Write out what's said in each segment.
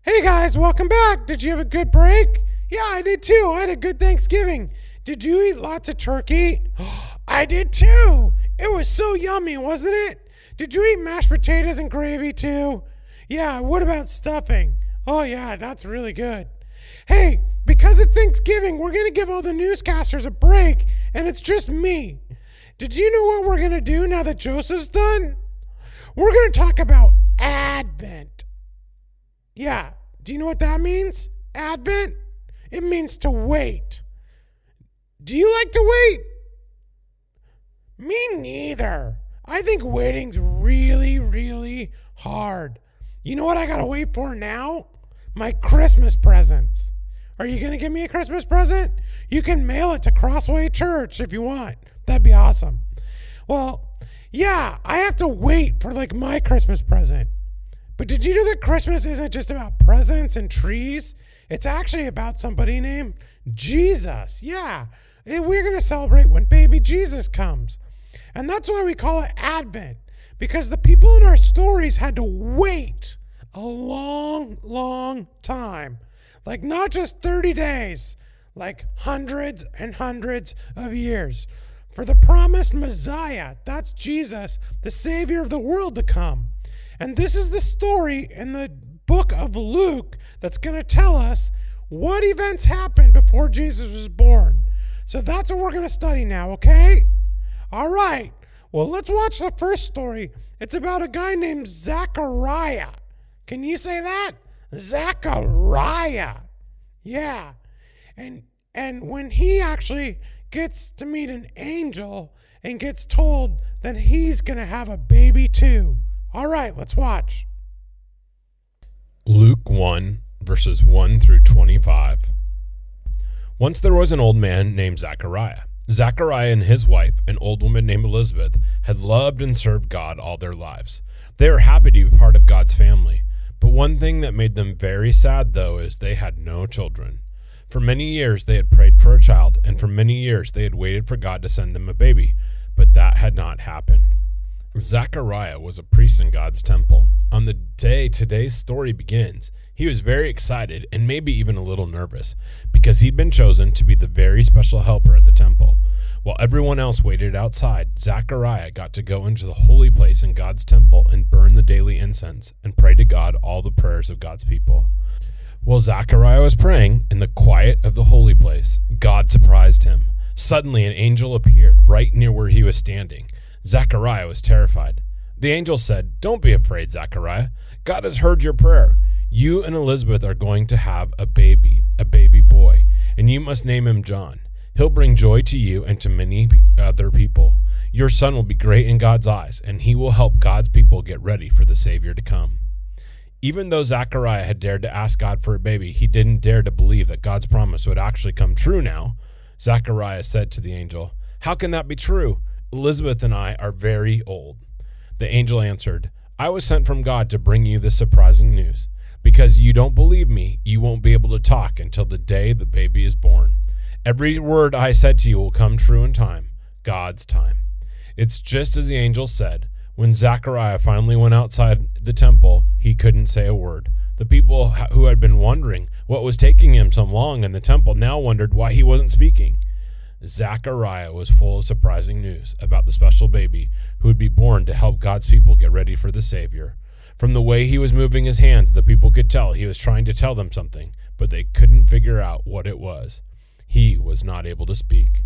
Hey guys, welcome back. Did you have a good break? Yeah, I did too. I had a good Thanksgiving. Did you eat lots of turkey? I did too. It was so yummy, wasn't it? Did you eat mashed potatoes and gravy too? Yeah, what about stuffing? Oh yeah, that's really good. Hey, because it's Thanksgiving, we're going to give all the newscasters a break, and it's just me. Did you know what we're going to do now that Joseph's done? We're going to talk about Advent. Yeah, do you know what that means? Advent? It means to wait. Do you like to wait? Me neither. I think waiting's really, really hard. You know what I gotta wait for now? My Christmas presents. Are you gonna give me a Christmas present? You can mail it to Crossway Church if you want. That'd be awesome. Well, yeah, I have to wait for my Christmas present. But did you know that Christmas isn't just about presents and trees? It's actually about somebody named Jesus. Yeah, we're going to celebrate when baby Jesus comes. And that's why we call it Advent, because the people in our stories had to wait a long, long time. Not just 30 days, hundreds and hundreds of years for the promised Messiah, that's Jesus, the Savior of the world, to come. And this is the story in the book of Luke that's going to tell us what events happened before Jesus was born. So that's what we're going to study now, okay? All right. Well, let's watch the first story. It's about a guy named Zechariah. Can you say that? Zechariah. Yeah. And when he actually gets to meet an angel and gets told that he's going to have a baby too. All right, let's watch. Luke 1, verses 1 through 25. Once there was an old man named Zechariah. Zechariah and his wife, an old woman named Elizabeth, had loved and served God all their lives. They were happy to be part of God's family. But one thing that made them very sad, though, is they had no children. For many years they had prayed for a child, and for many years they had waited for God to send them a baby. But that had not happened. Zechariah was a priest in God's temple. On the day today's story begins, he was very excited and maybe even a little nervous because he'd been chosen to be the very special helper at the temple. While everyone else waited outside, Zechariah got to go into the holy place in God's temple and burn the daily incense and pray to God all the prayers of God's people. While Zechariah was praying in the quiet of the holy place, God surprised him. Suddenly an angel appeared right near where he was standing. Zechariah was terrified. The angel said, "Don't be afraid, Zechariah. God has heard your prayer. You and Elizabeth are going to have a baby boy, and you must name him John. He'll bring joy to you and to many other people. Your son will be great in God's eyes, and he will help God's people get ready for the Savior to come." Even though Zechariah had dared to ask God for a baby, he didn't dare to believe that God's promise would actually come true now. Zechariah said to the angel, "How can that be true? Elizabeth and I are very old." The angel answered, "I was sent from God to bring you this surprising news. Because you don't believe me, you won't be able to talk until the day the baby is born. Every word I said to you will come true in time, God's time." It's just as the angel said. When Zechariah finally went outside the temple, he couldn't say a word. The people who had been wondering what was taking him so long in the temple now wondered why he wasn't speaking. Zechariah was full of surprising news about the special baby who would be born to help God's people get ready for the Savior. From the way he was moving his hands, the people could tell he was trying to tell them something, but they couldn't figure out what it was. He was not able to speak.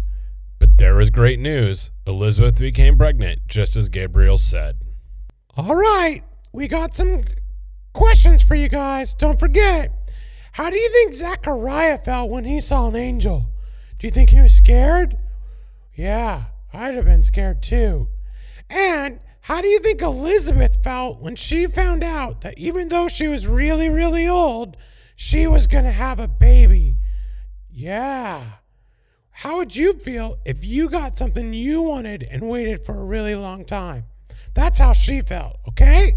But there was great news. Elizabeth became pregnant, just as Gabriel said. All right, we got some questions for you guys. Don't forget, how do you think Zechariah felt when he saw an angel? Do you think he was scared? Yeah, I'd have been scared too. And how do you think Elizabeth felt when she found out that even though she was really, really old, she was going to have a baby? Yeah. How would you feel if you got something you wanted and waited for a really long time? That's how she felt, okay?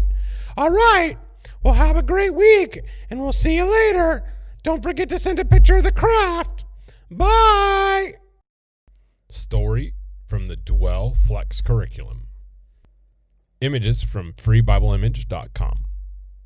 All right. Well, have a great week, and we'll see you later. Don't forget to send a picture of the craft. Bye! Story from the Dwell Flex curriculum. Images from freebibleimage.com.